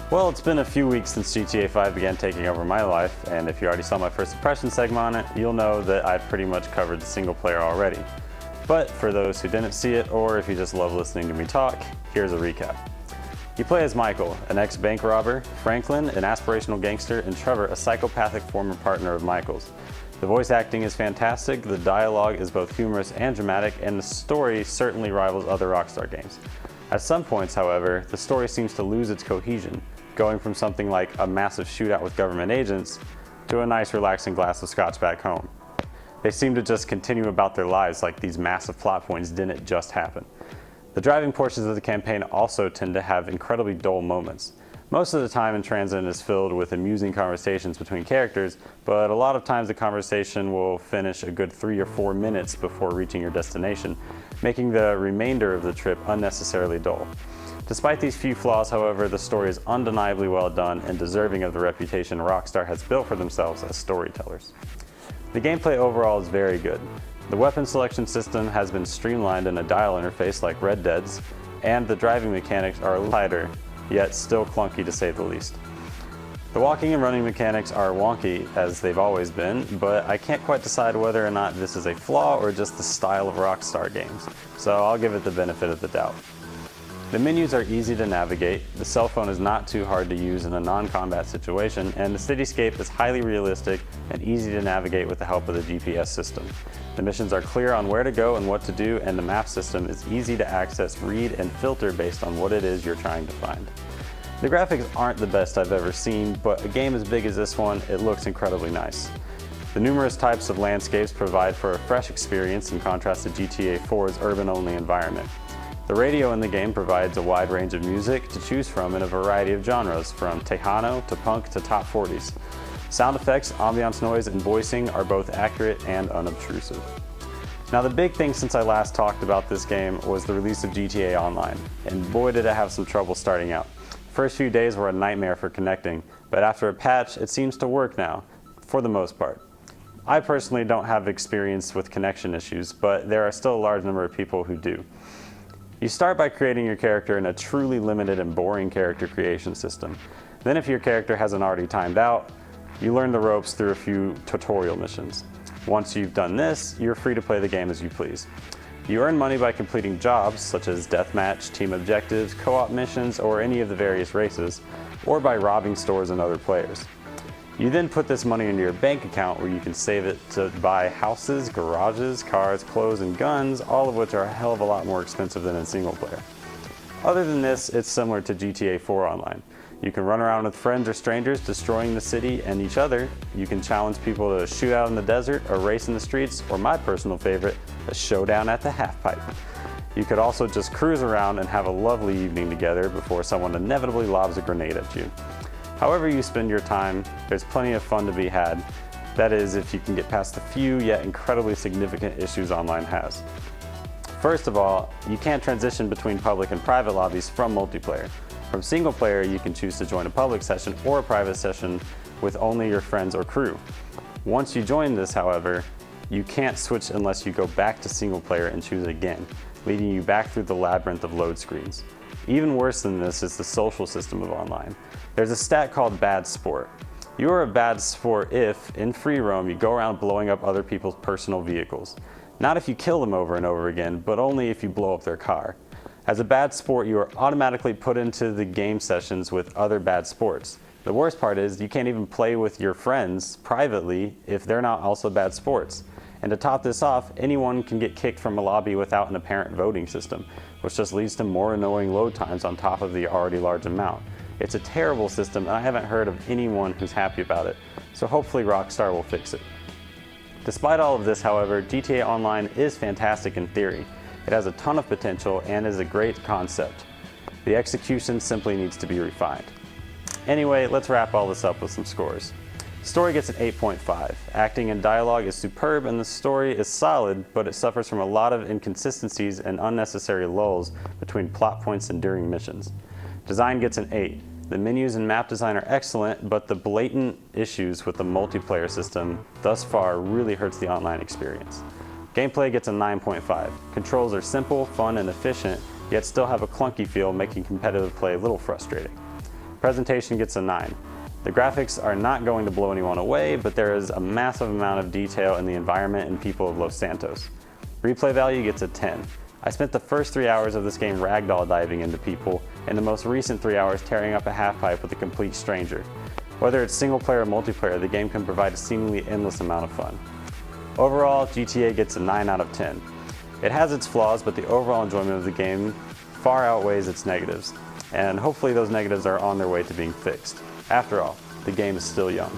Well, it's been a few weeks since GTA 5 began taking over my life, and if you already saw my first impression segment on it, you'll know that I've pretty much covered the single player already. But for those who didn't see it, or if you just love listening to me talk, here's a recap. You play as Michael, an ex-bank robber, Franklin, an aspirational gangster, and Trevor, a psychopathic former partner of Michael's. The voice acting is fantastic, the dialogue is both humorous and dramatic, and the story certainly rivals other Rockstar games. At some points, however, the story seems to lose its cohesion, going from something like a massive shootout with government agents to a nice relaxing glass of scotch back home. They seem to just continue about their lives like these massive plot points didn't just happen. The driving portions of the campaign also tend to have incredibly dull moments. Most of the time in transit is filled with amusing conversations between characters, but a lot of times the conversation will finish a good 3 or 4 minutes before reaching your destination, making the remainder of the trip unnecessarily dull. Despite these few flaws, however, the story is undeniably well done and deserving of the reputation Rockstar has built for themselves as storytellers. The gameplay overall is very good. The weapon selection system has been streamlined in a dial interface like Red Dead's, and the driving mechanics are lighter, yet still clunky to say the least. The walking and running mechanics are wonky, as they've always been, but I can't quite decide whether or not this is a flaw or just the style of Rockstar games, so I'll give it the benefit of the doubt. The menus are easy to navigate, the cell phone is not too hard to use in a non-combat situation, and the cityscape is highly realistic and easy to navigate with the help of the GPS system. The missions are clear on where to go and what to do, and the map system is easy to access, read, and filter based on what it is you're trying to find. The graphics aren't the best I've ever seen, but a game as big as this one, it looks incredibly nice. The numerous types of landscapes provide for a fresh experience in contrast to GTA 4's urban-only environment. The radio in the game provides a wide range of music to choose from in a variety of genres, from Tejano to punk to top 40s. Sound effects, ambiance noise, and voicing are both accurate and unobtrusive. Now the big thing since I last talked about this game was the release of GTA Online, and boy did I have some trouble starting out. The first few days were a nightmare for connecting, but after a patch it seems to work now, for the most part. I personally don't have experience with connection issues, but there are still a large number of people who do. You start by creating your character in a truly limited and boring character creation system. Then if your character hasn't already timed out, you learn the ropes through a few tutorial missions. Once you've done this, you're free to play the game as you please. You earn money by completing jobs such as deathmatch, team objectives, co-op missions, or any of the various races, or by robbing stores and other players. You then put this money into your bank account where you can save it to buy houses, garages, cars, clothes, and guns, all of which are a hell of a lot more expensive than in single player. Other than this, it's similar to GTA 4 Online. You can run around with friends or strangers destroying the city and each other. You can challenge people to shoot out in the desert, a race in the streets, or my personal favorite, a showdown at the half pipe. You could also just cruise around and have a lovely evening together before someone inevitably lobs a grenade at you. However you spend your time, there's plenty of fun to be had. That is, if you can get past the few yet incredibly significant issues online has. First of all, you can't transition between public and private lobbies from multiplayer. From single player, you can choose to join a public session or a private session with only your friends or crew. Once you join this, however, you can't switch unless you go back to single player and choose again, leading you back through the labyrinth of load screens. Even worse than this is the social system of online. There's a stat called bad sport. You are a bad sport if, in free roam, you go around blowing up other people's personal vehicles. Not if you kill them over and over again, but only if you blow up their car. As a bad sport, you are automatically put into the game sessions with other bad sports. The worst part is you can't even play with your friends privately if they're not also bad sports. And to top this off, anyone can get kicked from a lobby without an apparent voting system, which just leads to more annoying load times on top of the already large amount. It's a terrible system, and I haven't heard of anyone who's happy about it, so hopefully Rockstar will fix it. Despite all of this, however, GTA Online is fantastic in theory. It has a ton of potential and is a great concept. The execution simply needs to be refined. Anyway, let's wrap all this up with some scores. Story gets an 8.5. Acting and dialogue is superb and the story is solid, but it suffers from a lot of inconsistencies and unnecessary lulls between plot points and during missions. Design gets an 8. The menus and map design are excellent, but the blatant issues with the multiplayer system thus far really hurts the online experience. Gameplay gets a 9.5. Controls are simple, fun, and efficient, yet still have a clunky feel, making competitive play a little frustrating. Presentation gets a 9. The graphics are not going to blow anyone away, but there is a massive amount of detail in the environment and people of Los Santos. Replay value gets a 10. I spent the first 3 hours of this game ragdoll diving into people, and the most recent 3 hours tearing up a half-pipe with a complete stranger. Whether it's single player or multiplayer, the game can provide a seemingly endless amount of fun. Overall, GTA gets a 9 out of 10. It has its flaws, but the overall enjoyment of the game far outweighs its negatives, and hopefully those negatives are on their way to being fixed. After all, the game is still young.